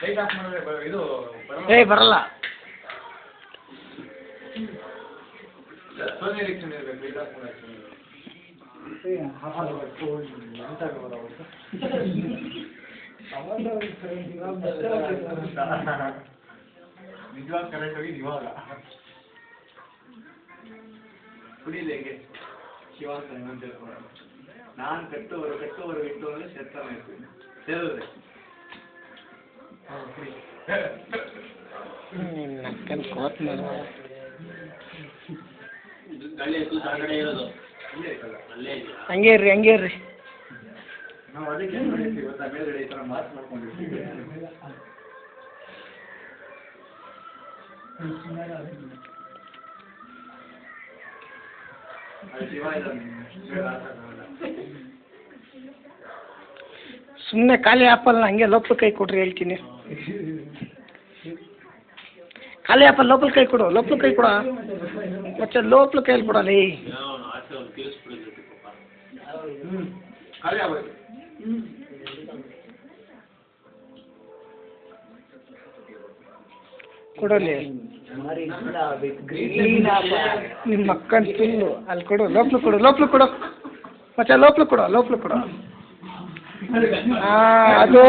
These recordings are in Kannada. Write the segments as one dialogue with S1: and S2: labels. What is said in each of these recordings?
S1: ಲೈಟ್ ಆಫ್ ಮಾಡಿದ್ರೆ ಇದು
S2: ಬರಲ್ಲ.
S1: ಸೋನಿ ಎಲೆಕ್ಷನ್ ಇರಬೇಕು, ಲೈಟ್ ಆಫ್ ಮಾಡಿ. ನಿಜವಾದ ಕರೆಕ್ಟ್ ಹೋಗಿ ಇವಾಗ ಕುಡಿಲೇಗೆ ಶಿವಾಂತ ಅಂತ ಹೇಳ್ಕೊಳ್ಳೋಣ. ನಾನು ಕಟ್ಟುವರು ಇಟ್ಟು ಅಂದರೆ ಸೇರ್ತಾನೆ ಇರ್ತೀನಿ. ಸೇರಿದ್ರೆ
S2: ಹಂಗೆ ಇರ್ರಿ.
S1: ನಾವು ಅದಕ್ಕೆ ಏನು ಮಾಡಿರ್ತೀವಿ ಇವತ್ತು ಮೇಲ್ಗಡೆ ಈ ಥರ ಮಾರ್ಕ್ ಮಾಡ್ಕೊಂಡಿರ್ತೀವಿ.
S2: ಸುಮ್ಮನೆ ಖಾಲಿ ಆ್ಯಪಲ್ನ ಹಂಗೆ ಲೋಪಲ್ ಕೈ ಕೊಡ್ರಿ ಹೇಳ್ತೀನಿ. ಖಾಲಿ ಆ್ಯಪಲ್ ಲೋಪಲ್ ಕೈ ಕೊಡು ಮತ್ತೆ ಲೋಪಲ್ ಕೈಯಲ್ಲಿ ಕೊಡಲ್ಲ.
S1: ಖಾಲಿ ಆಗೋಯ್ತು.
S2: ಕೊಡಲಿ ನಿಮ್ಮ ಅಕ್ಕನ ತಿನ್ನು ಅಲ್ಲಿ ಕೊಡು. ಲೋಪ್ಲು ಕೊಡು ಮತ್ತೆ ಲೋಪ್ಲು ಕೊಡು. ಅದು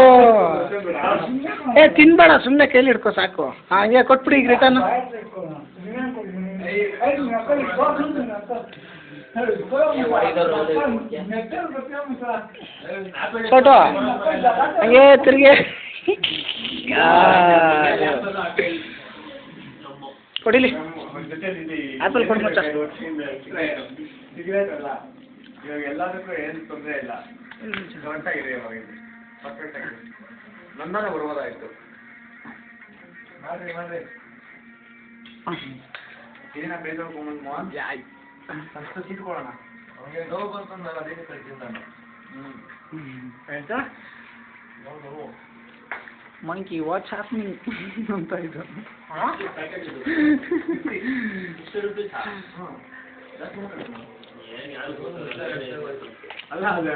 S2: ತಿನ್ಬೇಡ, ಸುಮ್ಮನೆ ಕೈಲಿ ಹಿಡ್ಕೊ ಸಾಕು. ಹಂಗೆ ಕೊಟ್ಬಿಡಿ ಈಗ ರಿಟರ್ನ್. ಫೋಟೋ ಹಂಗೆ ತಿರುಗಿ ಕೊಡಿಲಿ. ಆ್ಯಪಲ್ ಕೊಡು ಮಚ್ಚ.
S1: ಇವಾಗ ಎಲ್ಲದಕ್ಕೂ ಏನು ತೊಂದರೆ ಇಲ್ಲ, ಕರೆಕ್ಟಾಗಿದೆ. ಇವಾಗ ಪರ್ಫೆಕ್ಟಾಗಿದೆ. ನಂದನ ಬರ್ಬೋದಾಯ್ತು. ಮಾಡ್ರಿ ಏನ ಬೇಜಾರು ಮೋಹನ್ ಫಸ್ಟ್ ಸೀಟ್ ಕೊಡೋಣ. ಅವ್ನಿಗೆ ನೋವು ಬರ್ತಂದಲ್ಲ, ಅದೇ ಕಳ್ಸಿದ್ದಾನೆ.
S2: ಆಯ್ತಾ ಮಂಕಿ ವಾಟ್ಸ್ ಹ್ಯಾಪನಿಂಗ್ ಅಂತ ಇದು.
S1: ಅಲ್ಲ ಅದು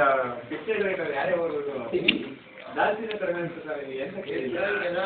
S1: ಪಿಕ್ಚರ್ ಯಾರೇ ಬರೋದು ಜಾಸ್ತಿನೇ ಕಡಿಮೆ ಅನ್ಸುತ್ತಾರೆ. ಎಂತ ಕೇಳಿಲ್ಲ.